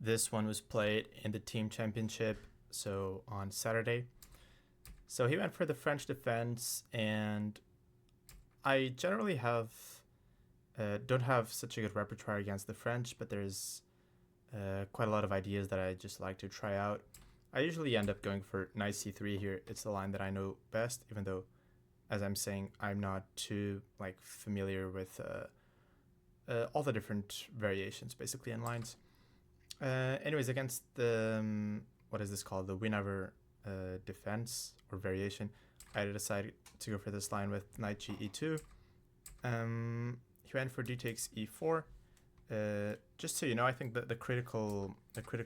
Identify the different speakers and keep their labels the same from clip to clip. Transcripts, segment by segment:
Speaker 1: This one was played in the team championship, so on Saturday. So he went for the French defense, and I generally don't have such a good repertoire against the French, but there's quite a lot of ideas that I just like to try out. I usually end up going for knight c3 here. It's the line that I know best, even though, as I'm saying, I'm not too familiar with all the different variations basically in lines. Anyways, against the what is this called? The whenever defense or variation, I decided to go for this line with knight g e2. He went for d takes e4. Just so you know, I think that the critical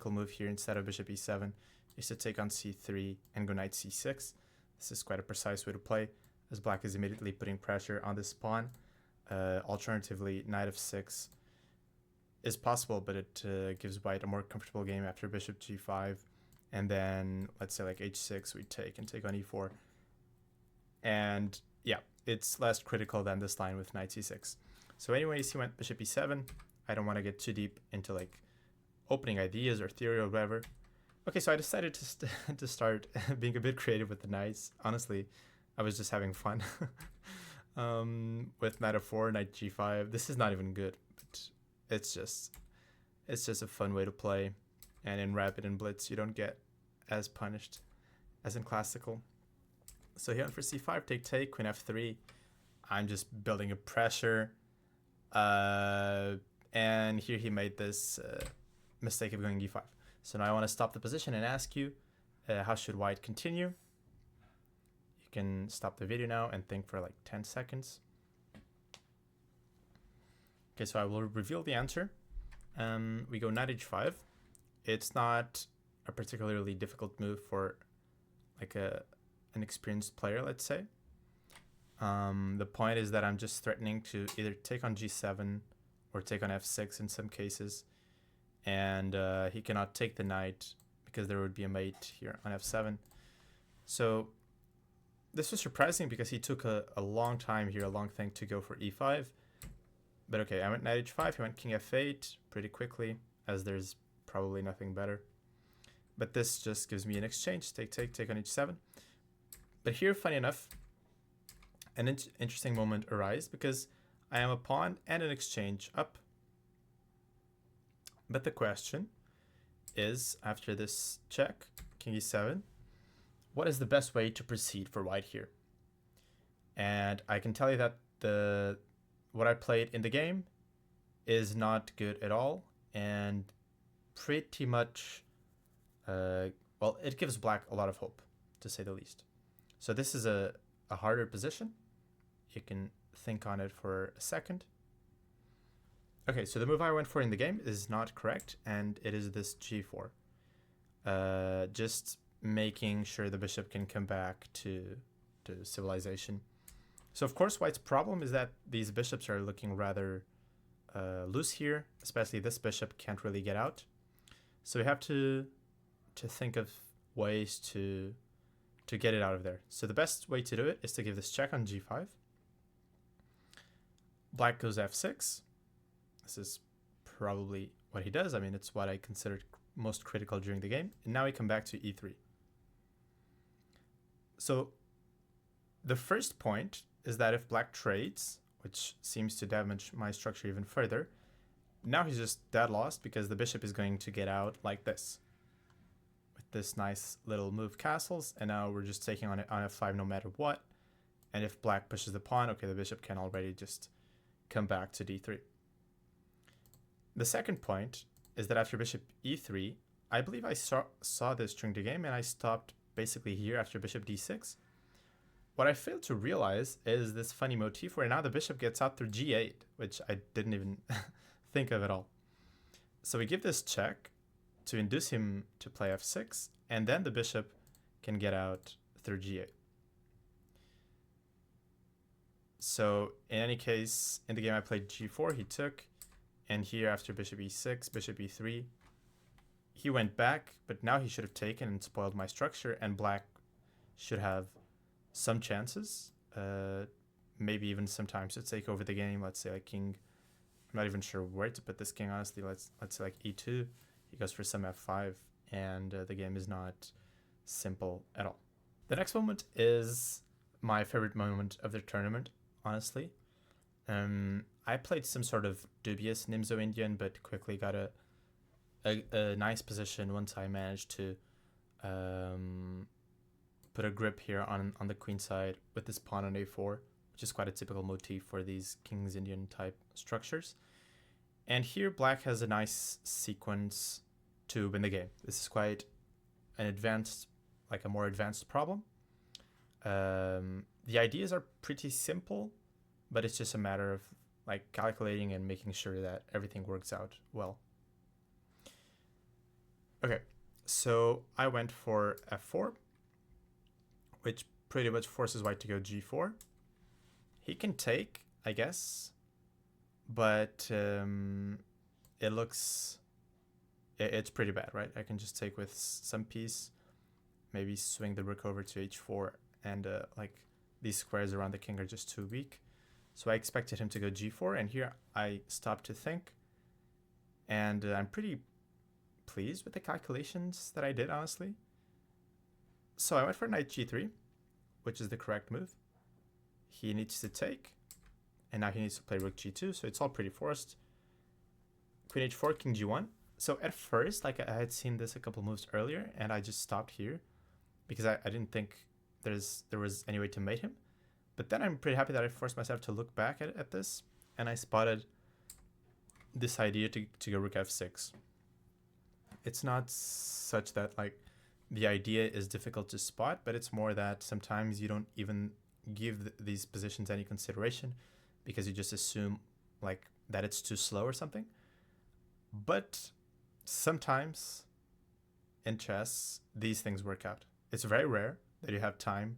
Speaker 1: move here instead of bishop e7 is to take on c3 and go knight c6. This is quite a precise way to play, as black is immediately putting pressure on this pawn. Alternatively, knight f6 is possible, but it gives white a more comfortable game after bishop g5, and then let's say like h6 we take on e4, and yeah, it's less critical than this line with knight c6. So anyways, he went bishop e7. I don't want to get too deep into opening ideas or theory or whatever. Okay, so I decided to start being a bit creative with the knights. Honestly, I was just having fun. With knight f4, knight g5. This is not even good, but it's just a fun way to play. And in rapid and blitz, you don't get as punished as in classical. So he went for c5, take, queen f3. I'm just building a pressure. And here he made this mistake of going e5. So now I want to stop the position and ask you, how should white continue? You can stop the video now and think for 10 seconds. Okay, so I will reveal the answer. We go knight h5. It's not a particularly difficult move for an experienced player, let's say. The point is that I'm just threatening to either take on g7 or take on f6 in some cases, and he cannot take the knight because there would be a mate here on f7. So this was surprising because he took a long time here, a long thing to go for e5. But okay, I went knight h5, he went king f8 pretty quickly, as there's probably nothing better. But this just gives me an exchange, take on h7. But here, funny enough, an interesting moment arises because I am a pawn and an exchange up. But the question is, after this check, king e7, what is the best way to proceed for white here? And I can tell you that what I played in the game is not good at all, and pretty much, well, it gives black a lot of hope, to say the least. So this is a harder position. You can think on it for a second. Okay, so the move I went for in the game is not correct, and it is this g4. Just making sure the bishop can come back to civilization. So of course, white's problem is that these bishops are looking rather loose here, especially this bishop can't really get out. So we have to think of ways to get it out of there. So the best way to do it is to give this check on g5. Black goes f6. This is probably what he does. I mean, it's what I considered most critical during the game. And now we come back to e3. So the first point is that if black trades, which seems to damage my structure even further, now he's just dead lost because the bishop is going to get out like this, with this nice little move castles, and now we're just taking on it on f5 no matter what. And if black pushes the pawn, okay, the bishop can already just come back to d3. The second point is that after bishop e3, I believe I saw this during the game, and I stopped basically here after bishop d6. What I failed to realize is this funny motif where now the bishop gets out through g8, which I didn't even think of at all. So we give this check to induce him to play f6, and then the bishop can get out through g8. So in any case, in the game I played g4, he took, and here after bishop e6, bishop e3, he went back, but now he should have taken and spoiled my structure, and black should have some chances, maybe even sometimes to take over the game. Let's say king, I'm not even sure where to put this king, honestly. Let's say e2. he goes for some f5, and the game is not simple at all. The next moment is my favorite moment of the tournament, honestly. I played some sort of dubious Nimzo Indian, but quickly got a nice position once I managed to put a grip here on the queen side with this pawn on a4, which is quite a typical motif for these King's Indian type structures. And here black has a nice sequence to win the game. This is quite an advanced, like a more advanced problem. The ideas are pretty simple, but it's just a matter of like calculating and making sure that everything works out well. Okay, so I went for f4, which pretty much forces white to go g4. He can take, I guess, but it's pretty bad, right? I can just take with some piece, maybe swing the rook over to h4, and like these squares around the king are just too weak. So I expected him to go g4, and here I stopped to think, and I'm pretty pleased with the calculations that I did, honestly. So I went for knight g3, which is the correct move. He needs to take, and now he needs to play rook g2, so it's all pretty forced. Queen h4, king g1. So at first, like I had seen this a couple moves earlier, and I just stopped here because I didn't think there was any way to mate him. But then I'm pretty happy that I forced myself to look back at this, and I spotted this idea to go rook f6. It's not such that like the idea is difficult to spot, but it's more that sometimes you don't even give these positions any consideration because you just assume like that it's too slow or something. But sometimes in chess, these things work out. It's very rare that you have time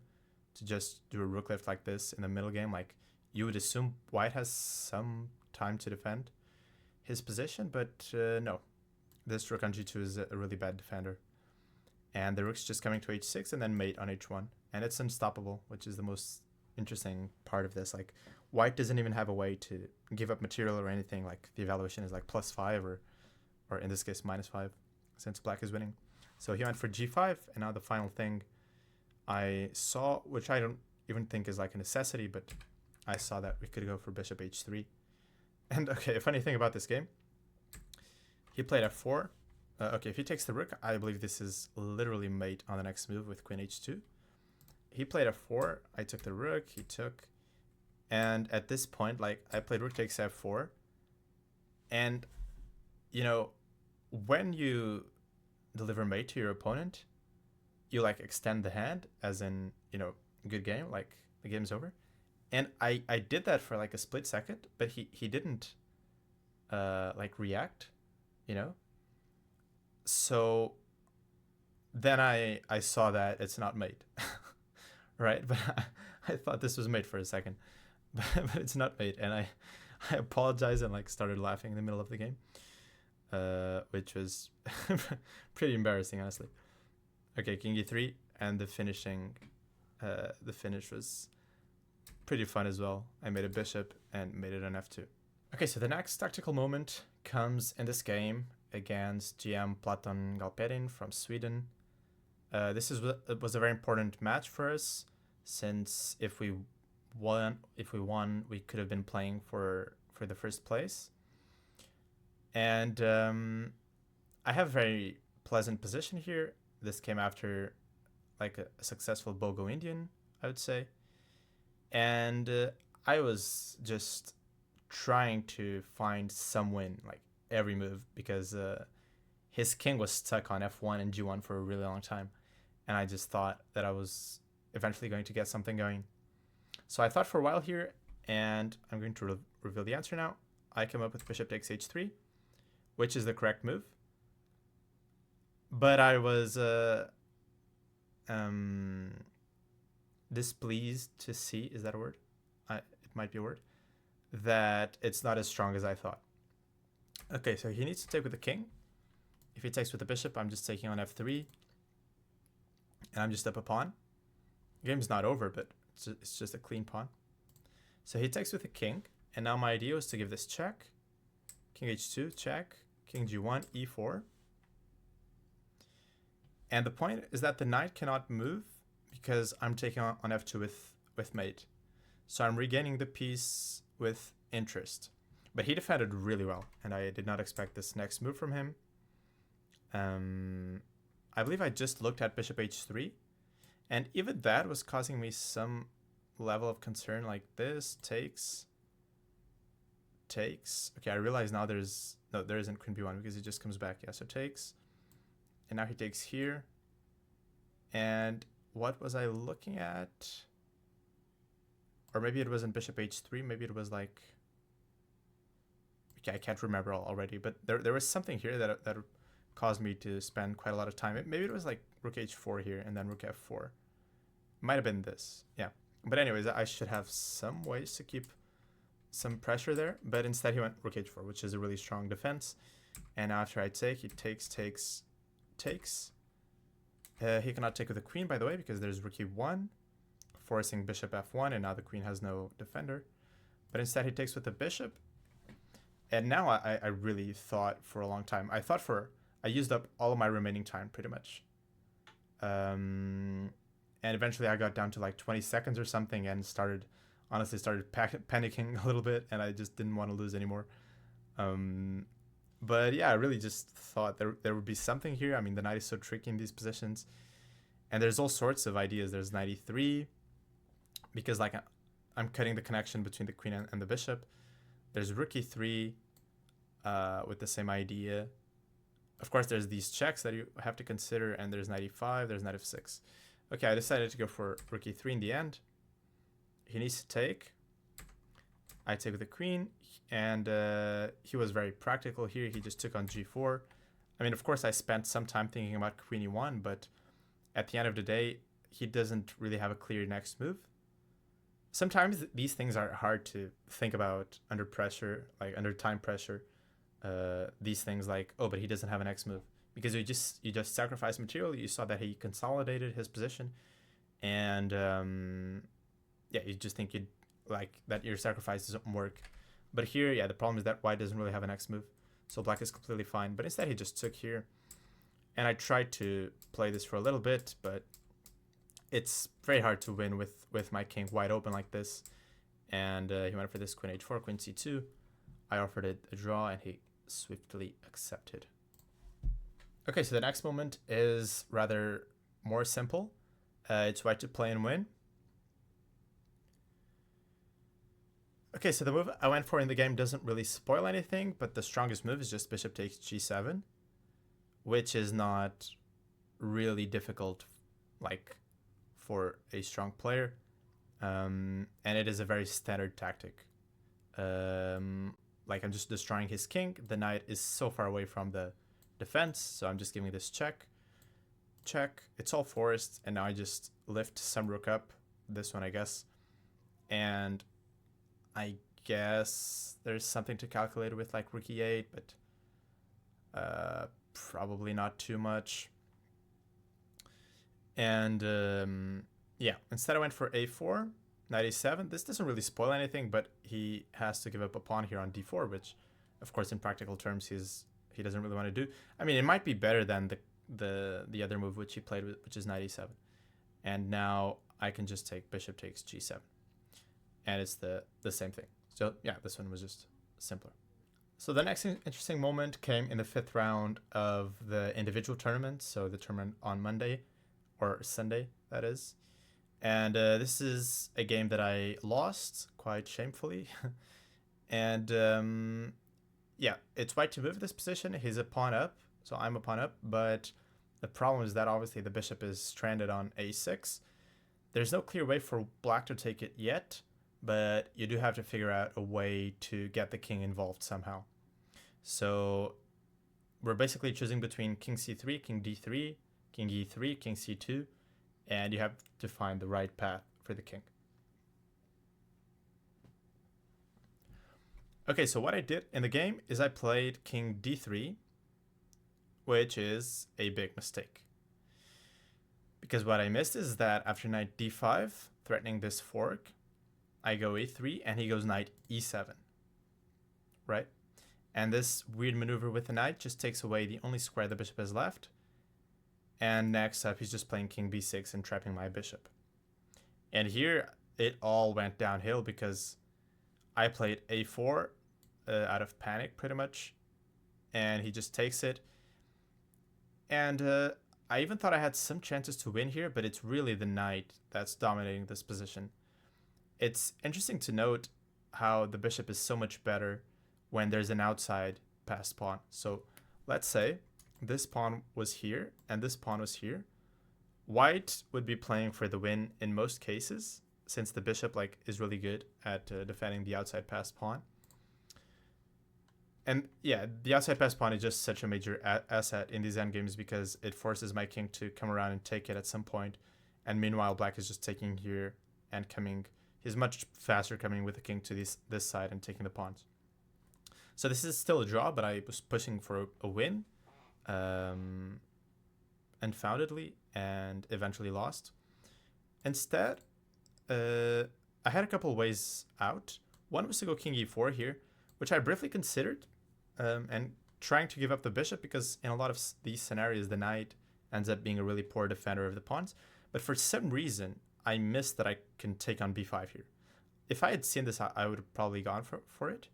Speaker 1: to just do a rook lift like this in the middle game. Like you would assume white has some time to defend his position, but no. This rook on g2 is a really bad defender. And the rook's just coming to h6 and then mate on h1. And it's unstoppable, which is the most interesting part of this. Like white doesn't even have a way to give up material or anything. Like the evaluation is like +5 or in this case -5 since black is winning. So he went for g5, and now the final thing I saw, which I don't even think is like a necessity, but I saw that we could go for bishop h3. And okay, a funny thing about this game, he played f4. Okay, if he takes the rook, I believe this is literally mate on the next move with queen h2. He played f4, I took the rook, he took, and at this point, like I played rook takes f4, and you know, when you deliver mate to your opponent, you like extend the hand, as in, you know, good game, like the game's over. And I did that for like a split second, but he didn't like react, you know. So then I saw that it's not mate, right? But I thought this was mate for a second, but it's not mate, and I apologized and like started laughing in the middle of the game, which was pretty embarrassing, honestly. Okay, king e3, and the finish was pretty fun as well. I made a bishop and made it an f2. Okay, so the next tactical moment comes in this game against GM Platon Galperin from Sweden. This was a very important match for us, since if we won, we could have been playing for the first place. And I have a very pleasant position here. This came after like a successful Bogo Indian, I would say. And I was just trying to find some win, like every move, because his king was stuck on f1 and g1 for a really long time. And I just thought that I was eventually going to get something going. So I thought for a while here, and I'm going to reveal the answer now. I came up with bishop takes h3, which is the correct move. But I was displeased to see, is that a word? It might be a word, that it's not as strong as I thought. Okay, so he needs to take with the king. If he takes with the bishop, I'm just taking on f3, and I'm just up a pawn. The game's not over, but it's just a clean pawn. So he takes with the king, and now my idea was to give this check. King h2, check. King g1, e4. And the point is that the knight cannot move because I'm taking on f2 with mate. So I'm regaining the piece with interest. But he defended really well, and I did not expect this next move from him. I believe I just looked at bishop h3, and even that was causing me some level of concern, like this takes. Okay, I realize now there isn't queen b1 because he just comes back. Yeah, so takes. And now he takes here. And what was I looking at? Or maybe it wasn't bishop h3, maybe it was like, okay, I can't remember already, but there was something here that caused me to spend quite a lot of time. Maybe it was like rook h4 here and then rook f4. It might have been this, yeah. But anyways, I should have some ways to keep some pressure there, but instead he went rook h4, which is a really strong defense. And after I take, he takes. He cannot take with the queen, by the way, because there's rook e1, forcing bishop f1, and now the queen has no defender. But instead he takes with the bishop. And now I really thought for a long time. I used up all of my remaining time, pretty much. And eventually I got down to like 20 seconds or something and honestly started panicking a little bit, and I just didn't want to lose anymore. But yeah, I really just thought there would be something here. I mean, the knight is so tricky in these positions. And there's all sorts of ideas. There's knight e3, because like I'm cutting the connection between the queen and the bishop. There's rook e3 with the same idea. Of course, there's these checks that you have to consider, and there's knight e5, there's knight f6. Okay, I decided to go for rook e3 in the end. He needs to take. I take with the queen, and he was very practical here. He just took on g4. I mean, of course, I spent some time thinking about queen e1, but at the end of the day, he doesn't really have a clear next move. Sometimes these things are hard to think about under pressure, like under time pressure. These things like, oh, but he doesn't have a next move, because you just sacrifice material. You saw that he consolidated his position, and yeah, you just think you'd like that your sacrifice doesn't work. But here, yeah, the problem is that white doesn't really have a next move, so black is completely fine. But instead he just took here, and I tried to play this for a little bit, but it's very hard to win with my king wide open like this. And he went for this queen h4, queen c2. I offered it a draw, and he swiftly accepted. Okay, so the next moment is rather more simple. It's white to play and win. Okay, so the move I went for in the game doesn't really spoil anything, but the strongest move is just bishop takes g7, which is not really difficult, like, for a strong player. And it is a very standard tactic. Like, I'm just destroying his king. The knight is so far away from the defense, so I'm just giving this check. It's all forced, and now I just lift some rook up. This one, I guess. And I guess there's something to calculate with, like rook e8, but probably not too much. And yeah, instead I went for a4, knight a7. This doesn't really spoil anything, but he has to give up a pawn here on d4, which, of course, in practical terms, he doesn't really want to do. I mean, it might be better than the other move which he played with, which is knight e7. And now I can just take bishop takes g7. And it's the same thing. So yeah, this one was just simpler. So the next interesting moment came in the 5th round of the individual tournament. So the tournament on Monday, or Sunday, that is. And this is a game that I lost quite shamefully. And yeah, it's white to move this position. He's a pawn up, so I'm a pawn up. But the problem is that obviously the bishop is stranded on a6. There's no clear way for black to take it yet, but you do have to figure out a way to get the king involved somehow. So we're basically choosing between king c3, king d3, king e3, king c2, and you have to find the right path for the king. Okay, so what I did in the game is I played king d3, which is a big mistake. Because what I missed is that after knight d5, threatening this fork, I go a3, and he goes knight e7, right? And this weird maneuver with the knight just takes away the only square the bishop has left. And next up, he's just playing king b6 and trapping my bishop. And here, it all went downhill because I played a4 out of panic, pretty much. And he just takes it. And I even thought I had some chances to win here, but it's really the knight that's dominating this position. It's interesting to note how the bishop is so much better when there's an outside passed pawn. So let's say this pawn was here and this pawn was here. White would be playing for the win in most cases, since the bishop is really good at defending the outside passed pawn. And yeah, the outside pass pawn is just such a major asset in these endgames because it forces my king to come around and take it at some point. And meanwhile, black is just taking here and coming. He's much faster coming with the king to this side and taking the pawns. So this is still a draw, but I was pushing for a win unfoundedly and eventually lost. Instead, I had a couple ways out. One was to go king e4 here, which I briefly considered, and trying to give up the bishop because in a lot of these scenarios, the knight ends up being a really poor defender of the pawns. But for some reason, I missed that I can take on b5 here. If I had seen this, I would have probably gone for it.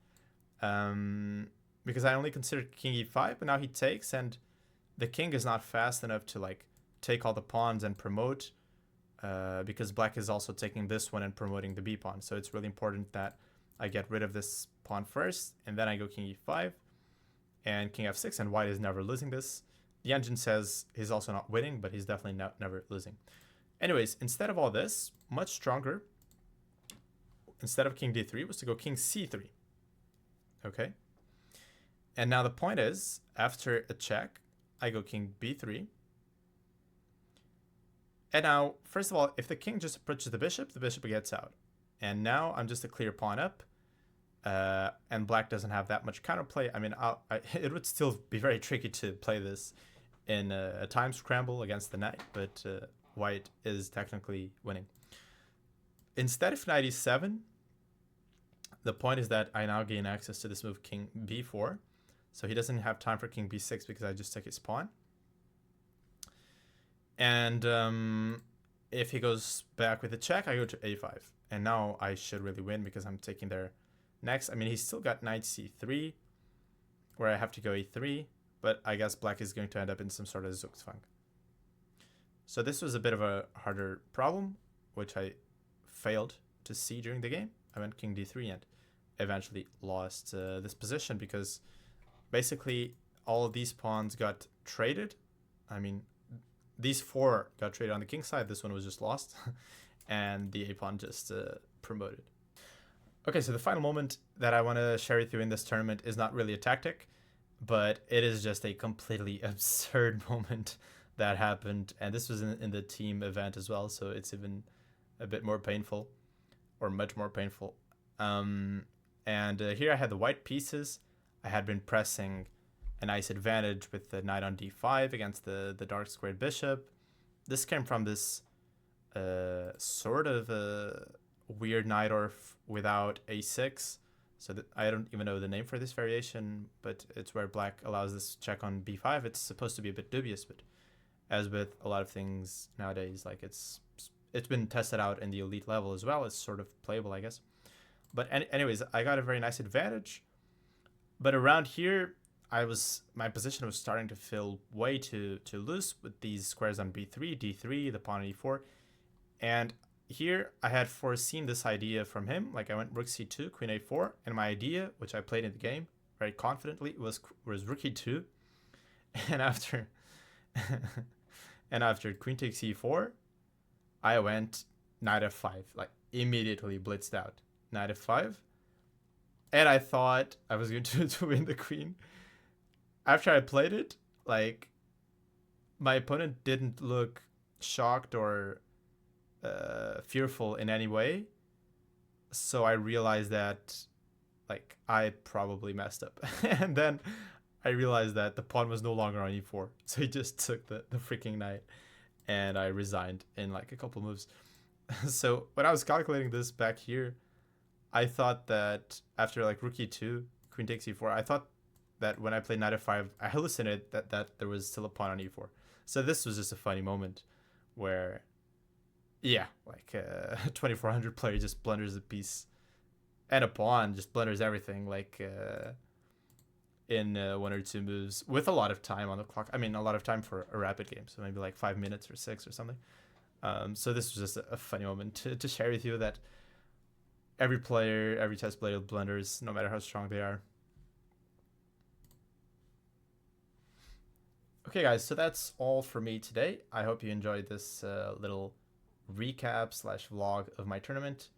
Speaker 1: Because I only considered king e5, but now he takes, and the king is not fast enough to take all the pawns and promote, because black is also taking this one and promoting the b pawn. So it's really important that I get rid of this pawn first, and then I go king e5 and king f6, and white is never losing this. The engine says he's also not winning, but he's definitely never losing. Anyways, instead of all this, much stronger, instead of king d3, was to go king c3. Okay? And now the point is, after a check, I go king b3. And now, first of all, if the king just approaches the bishop gets out. And now I'm just a clear pawn up. And black doesn't have that much counterplay. I mean, it would still be very tricky to play this in a time scramble against the knight, but white is technically winning. Instead of knight e7, the point is that I now gain access to this move king b4. So he doesn't have time for king b6 because I just took his pawn. And if he goes back with a check, I go to a5. And now I should really win because I'm taking there next. I mean, he's still got knight c3, where I have to go e3. But I guess black is going to end up in some sort of Zugzwang. So this was a bit of a harder problem, which I failed to see during the game. I went king d3 and eventually lost this position because basically all of these pawns got traded. I mean, these four got traded on the king side. This one was just lost. And the a pawn just promoted. Okay, so the final moment that I want to share with you in this tournament is not really a tactic, but it is just a completely absurd moment that happened. And this was in the team event as well, so it's even a bit more painful, or much more painful. And here I had the white pieces. I had been pressing a nice advantage with the knight on d5 against the dark squared bishop. This came from this sort of weird knight orf without a6. So I don't even know the name for this variation, but it's where black allows this check on b5. It's supposed to be a bit dubious, but as with a lot of things nowadays, it's been tested out in the elite level as well. It's sort of playable, I guess. But anyways, I got a very nice advantage. But around here, my position was starting to feel way too loose with these squares on b3, d3, the pawn on e4. And here I had foreseen this idea from him. I went rook c2, queen a4, and my idea, which I played in the game very confidently, was rook e2. And after queen takes e4, I went knight f5, immediately blitzed out. Knight f5. And I thought I was going to win the queen. After I played it, my opponent didn't look shocked or fearful in any way. So I realized that, I probably messed up. And then I realized that the pawn was no longer on e4. So he just took the freaking knight. And I resigned in, a couple moves. So when I was calculating this back here, I thought that after rook e2, queen takes e4, I thought that when I played knight f5, I hallucinated that there was still a pawn on e4. So this was just a funny moment where, yeah, like 2400 player just blunders a piece and a pawn, just blunders everything like in 1 or 2 moves with a lot of time on the clock. I mean, a lot of time for a rapid game, so maybe like 5 minutes or 6 or something. So this was just a funny moment to share with you that every player, every chess player blunders, no matter how strong they are. Okay, guys, so that's all for me today. I hope you enjoyed this little recap / vlog of my tournament,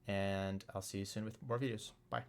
Speaker 1: and I'll see you soon with more videos. Bye.